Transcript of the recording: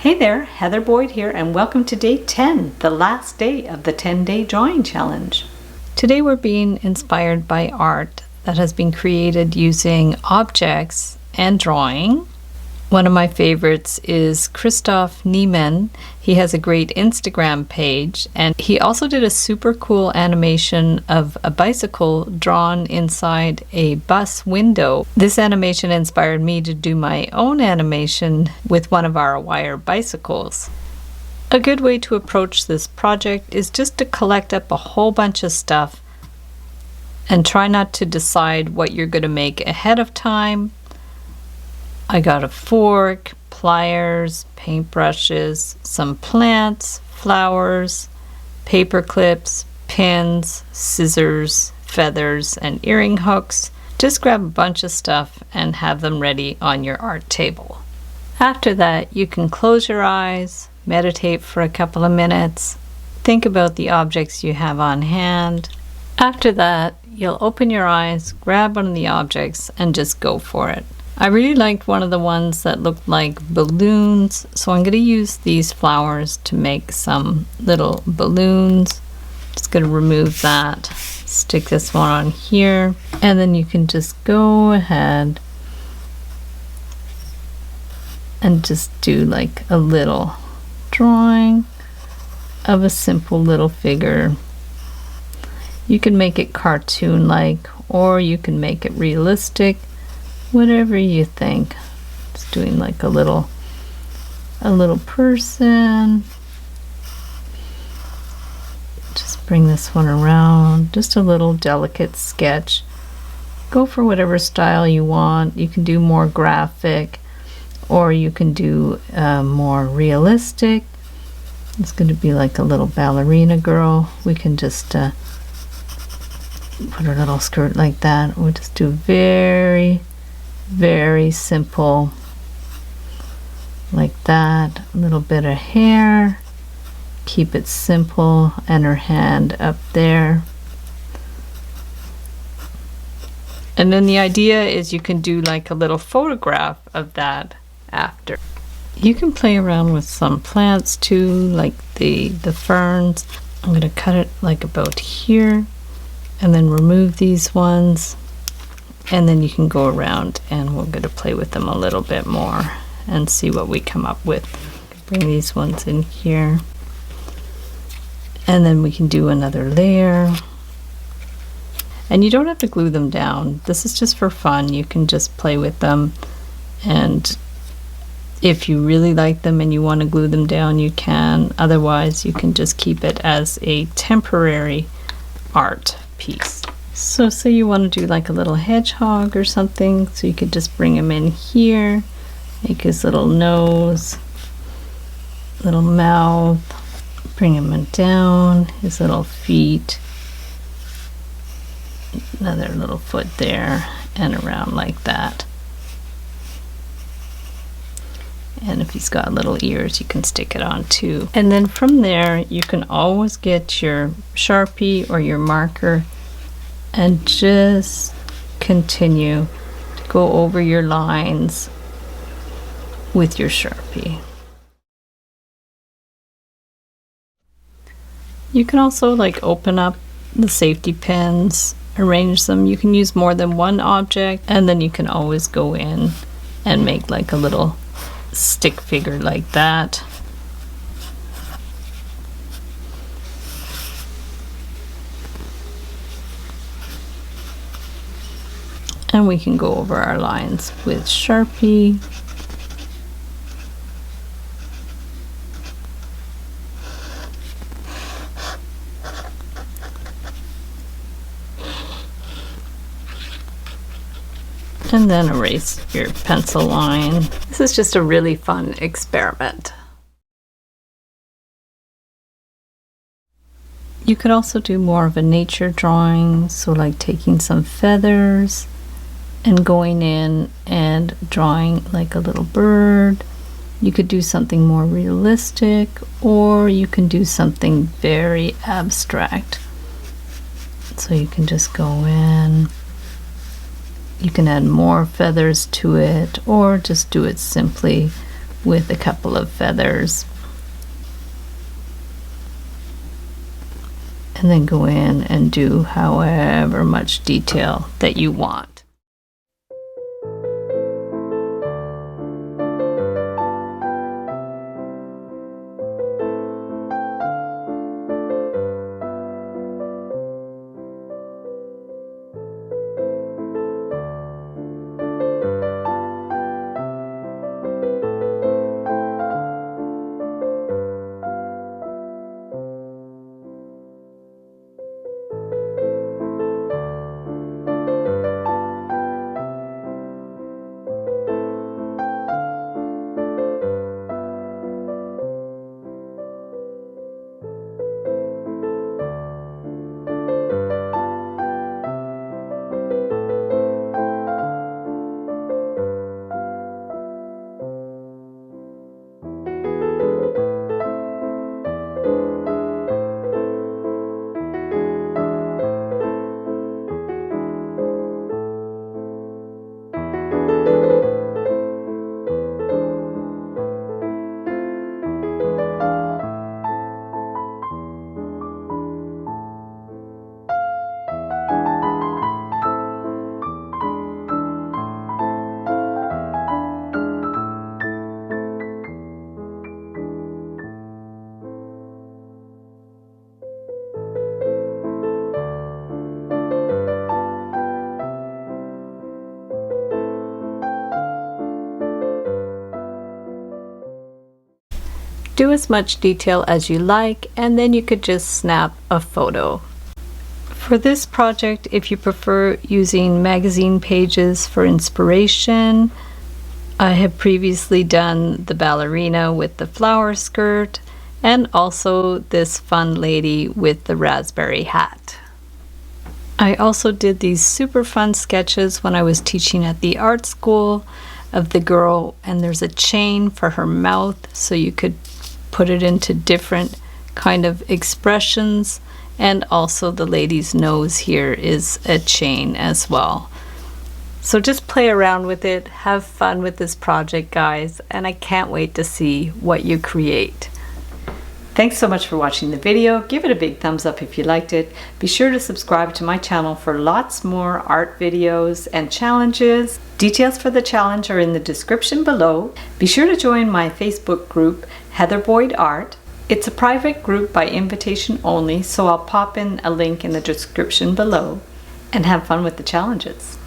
Hey there, Heather Boyd here, and welcome to day 10, the last day of the 10-day drawing challenge. Today we're being inspired by art that has been created using objects and drawing. One of my favorites is Christoff Niemann. He has a great Instagram page, and he also did a super cool animation of a bicycle drawn inside a bus window. This animation inspired me to do my own animation with one of our wire bicycles. A good way to approach this project is just to collect up a whole bunch of stuff and try not to decide what you're going to make ahead of time. I got a fork, pliers, paintbrushes, some plants, flowers, paper clips, pins, scissors, feathers, and earring hooks. Just grab a bunch of stuff and have them ready on your art table. After that, you can close your eyes, meditate for a couple of minutes, think about the objects you have on hand. After that, you'll open your eyes, grab one of the objects, and just go for it. I really liked one of the ones that looked like balloons, so I'm going to use these flowers to make some little balloons. Just going to remove that, stick this one on here, and then you can just go ahead and just do like a little drawing of a simple little figure. You can make it cartoon-like, or you can make it realistic. Whatever you think. Just doing like a little person. Just bring this one around. Just a little delicate sketch. Go for whatever style you want. You can do more graphic, or you can do more realistic. It's going to be like a little ballerina girl. We can just put her little skirt like that. We'll just do very simple like that. A little bit of hair, keep it simple, and her hand up there. And then the idea is you can do like a little photograph of that after. You can play around with some plants too, like the ferns. I'm going to cut it like about here and then remove these ones. And then you can go around and we're going to play with them a little bit more and see what we come up with. Bring these ones in here. And then we can do another layer. And you don't have to glue them down. This is just for fun. You can just play with them. And if you really like them and you want to glue them down, you can. Otherwise, you can just keep it as a temporary art piece. So say you want to do like a little hedgehog or something, so you could just bring him in here, make his little nose, little mouth, bring him in down, his little feet, another little foot there, and around like that. And if he's got little ears, you can stick it on too. And then from there, you can always get your Sharpie or your marker and just continue to go over your lines with your Sharpie. You can also like open up the safety pins, arrange them. You can use more than one object, and then you can always go in and make like a little stick figure like that. And we can go over our lines with Sharpie. And then erase your pencil line. This is just a really fun experiment. You could also do more of a nature drawing, so like taking some feathers and going in and drawing like a little bird. You could do something more realistic, or you can do something very abstract. So you can just go in. You can add more feathers to it, or just do it simply with a couple of feathers. And then go in and do however much detail that you want. Do as much detail as you like, and then you could just snap a photo. For this project, if you prefer using magazine pages for inspiration, I have previously done the ballerina with the flower skirt, and also this fun lady with the raspberry hat. I also did these super fun sketches when I was teaching at the art school of the girl, and there's a chain for her mouth, so you could put it into different kind of expressions, and also the lady's nose here is a chain as well. So just play around with it, have fun with this project, guys, and I can't wait to see what you create. Thanks so much for watching the video. Give it a big thumbs up if you liked it. Be sure to subscribe to my channel for lots more art videos and challenges. Details for the challenge are in the description below. Be sure to join my Facebook group, Heather Boyd Art. It's a private group by invitation only, so I'll pop in a link in the description below. And have fun with the challenges.